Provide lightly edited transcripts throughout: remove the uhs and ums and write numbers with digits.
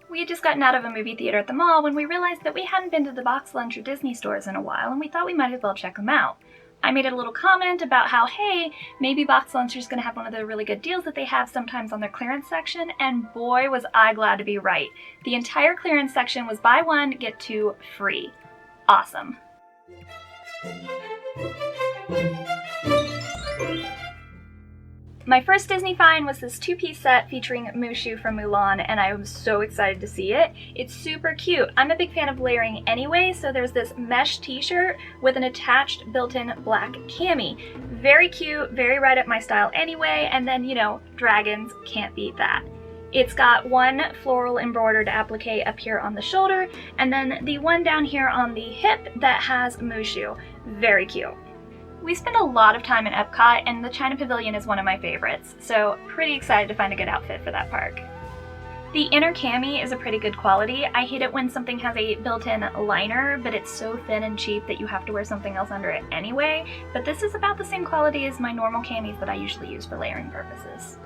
We had just gotten out of a movie theater at the mall when we realized that we hadn't been to the box lunch or Disney stores in a while, and we thought we might as well check them out. I made a little comment about how, hey, maybe Box Lunch is going to have one of the really good deals that they have sometimes on their clearance section, and boy was I glad to be right. The entire clearance section was buy one, get two free. Awesome. My first Disney find was this two-piece set featuring Mushu from Mulan, and I was so excited to see it. It's super cute. I'm a big fan of layering anyway, so there's this mesh t-shirt with an attached built-in black cami. Very cute, very right up my style anyway, and then, you know, dragons, can't beat that. It's got one floral embroidered applique up here on the shoulder, and then the one down here on the hip that has Mushu. Very cute. We spend a lot of time in Epcot, and the China Pavilion is one of my favorites, so pretty excited to find a good outfit for that park. The inner cami is a pretty good quality. I hate it when something has a built-in liner, but it's so thin and cheap that you have to wear something else under it anyway, but this is about the same quality as my normal camis that I usually use for layering purposes.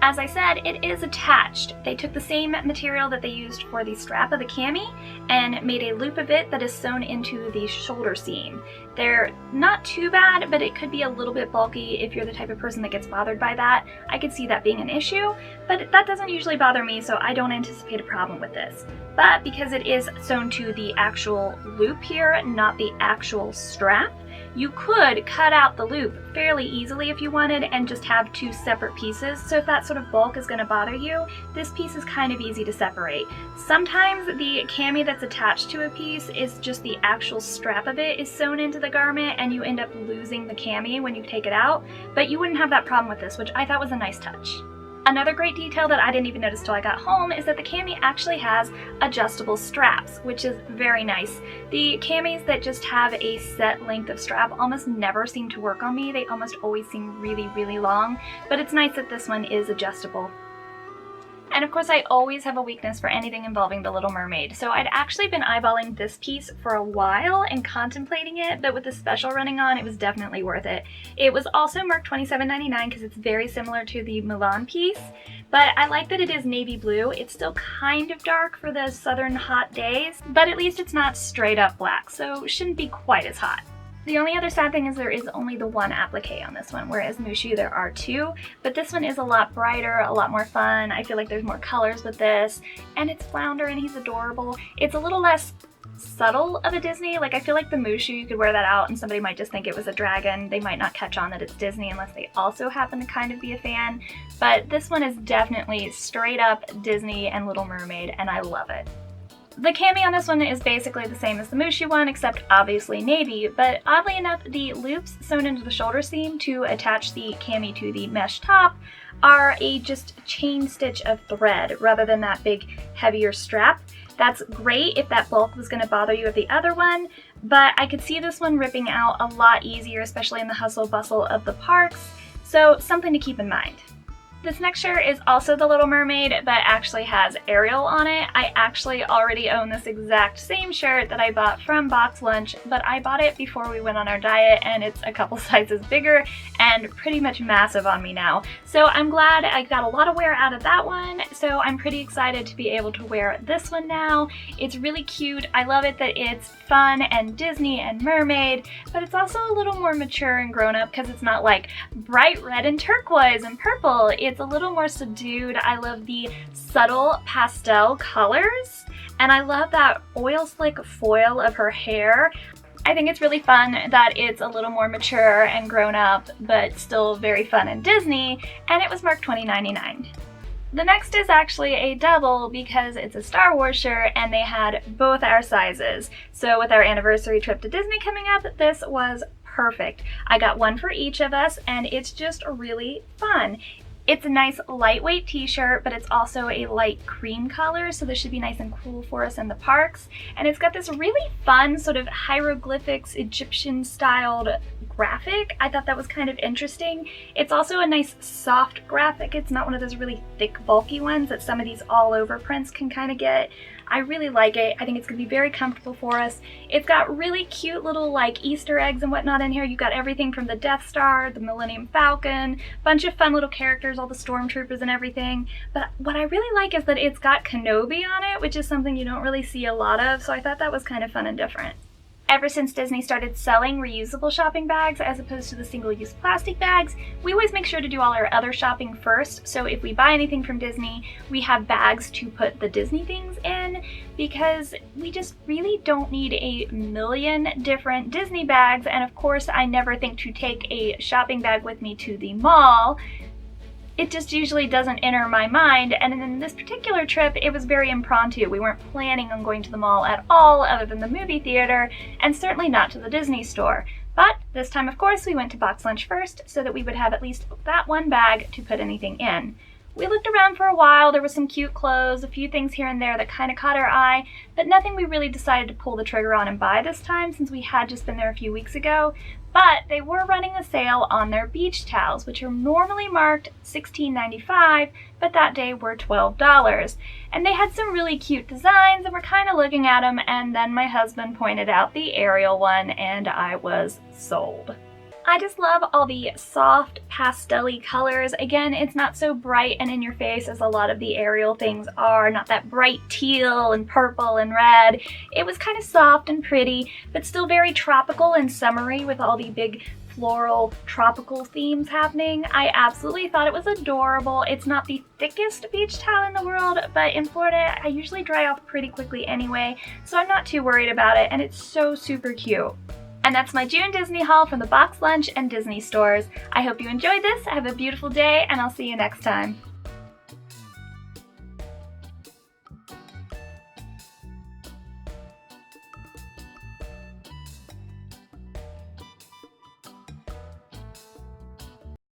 As I said, it is attached. They took the same material that they used for the strap of the cami and made a loop of it that is sewn into the shoulder seam. They're not too bad, but it could be a little bit bulky if you're the type of person that gets bothered by that. I could see that being an issue, but that doesn't usually bother me, so I don't anticipate a problem with this. But because it is sewn to the actual loop here, not the actual strap, you could cut out the loop fairly easily if you wanted and just have two separate pieces. So if that sort of bulk is going to bother you, this piece is kind of easy to separate. Sometimes the cami that's attached to a piece is just the actual strap of it is sewn into the garment and you end up losing the cami when you take it out, but you wouldn't have that problem with this, which I thought was a nice touch. Another great detail that I didn't even notice till I got home is that the cami actually has adjustable straps, which is very nice. The camis that just have a set length of strap almost never seem to work on me. They almost always seem really, really long, but it's nice that this one is adjustable. And of course I always have a weakness for anything involving the Little Mermaid, so I'd actually been eyeballing this piece for a while and contemplating it, but with the special running on, it was definitely worth it. It was also marked $27.99 because it's very similar to the Mulan piece, but I like that it is navy blue. It's still kind of dark for the southern hot days, but at least it's not straight up black, so it shouldn't be quite as hot. The only other sad thing is there is only the one applique on this one, whereas Mushu there are two, but this one is a lot brighter, a lot more fun. I feel like there's more colors with this, and it's Flounder and he's adorable. It's a little less subtle of a Disney. Like I feel like the Mushu, you could wear that out and somebody might just think it was a dragon. They might not catch on that it's Disney unless they also happen to kind of be a fan, but this one is definitely straight up Disney and Little Mermaid, and I love it. The cami on this one is basically the same as the Mushu one, except obviously navy, but oddly enough, the loops sewn into the shoulder seam to attach the cami to the mesh top are a just chain stitch of thread rather than that big heavier strap. That's great if that bulk was going to bother you with the other one, but I could see this one ripping out a lot easier, especially in the hustle bustle of the parks, so something to keep in mind. This next shirt is also the Little Mermaid, but actually has Ariel on it. I actually already own this exact same shirt that I bought from Box Lunch, but I bought it before we went on our diet, and it's a couple sizes bigger and pretty much massive on me now. So I'm glad I got a lot of wear out of that one, so I'm pretty excited to be able to wear this one now. It's really cute. I love it that it's fun and Disney and mermaid, but it's also a little more mature and grown up because it's not like bright red and turquoise and purple. It's a little more subdued. I love the subtle pastel colors, and I love that oil slick foil of her hair. I think it's really fun that it's a little more mature and grown up, but still very fun and Disney, and it was marked $20.99. The next is actually a double because it's a Star Wars shirt and they had both our sizes. So with our anniversary trip to Disney coming up, this was perfect. I got one for each of us, and it's just really fun. It's a nice lightweight t-shirt, but it's also a light cream color, so this should be nice and cool for us in the parks. And it's got this really fun sort of hieroglyphics, Egyptian styled graphic. I thought that was kind of interesting. It's also a nice soft graphic. It's not one of those really thick, bulky ones that some of these all over prints can kind of get. I really like it. I think it's going to be very comfortable for us. It's got really cute little like Easter eggs and whatnot in here. You've got everything from the Death Star, the Millennium Falcon, bunch of fun little characters, all the stormtroopers and everything. But what I really like is that it's got Kenobi on it, which is something you don't really see a lot of, so I thought that was kind of fun and different. Ever since Disney started selling reusable shopping bags as opposed to the single-use plastic bags, we always make sure to do all our other shopping first, so if we buy anything from Disney, we have bags to put the Disney things in, because we just really don't need a million different Disney bags, and of course I never think to take a shopping bag with me to the mall. It just usually doesn't enter my mind, and in this particular trip, it was very impromptu. We weren't planning on going to the mall at all, other than the movie theater, and certainly not to the Disney store. But this time, of course, we went to box lunch first, so that we would have at least that one bag to put anything in. We looked around for a while. There were some cute clothes, a few things here and there that kind of caught our eye, but nothing we really decided to pull the trigger on and buy this time, since we had just been there a few weeks ago. But they were running a sale on their beach towels, which are normally marked $16.95, but that day were $12. And they had some really cute designs, and we're kind of looking at them, and then my husband pointed out the Ariel one, and I was sold. I just love all the soft pastel-y colors. Again, it's not so bright and in your face as a lot of the Ariel things are, not that bright teal and purple and red. It was kind of soft and pretty, but still very tropical and summery with all the big floral tropical themes happening. I absolutely thought it was adorable. It's not the thickest beach towel in the world, but in Florida, I usually dry off pretty quickly anyway, so I'm not too worried about it, and it's so super cute. And that's my June Disney haul from the box lunch and Disney stores. I hope you enjoyed this. Have a beautiful day, and I'll see you next time.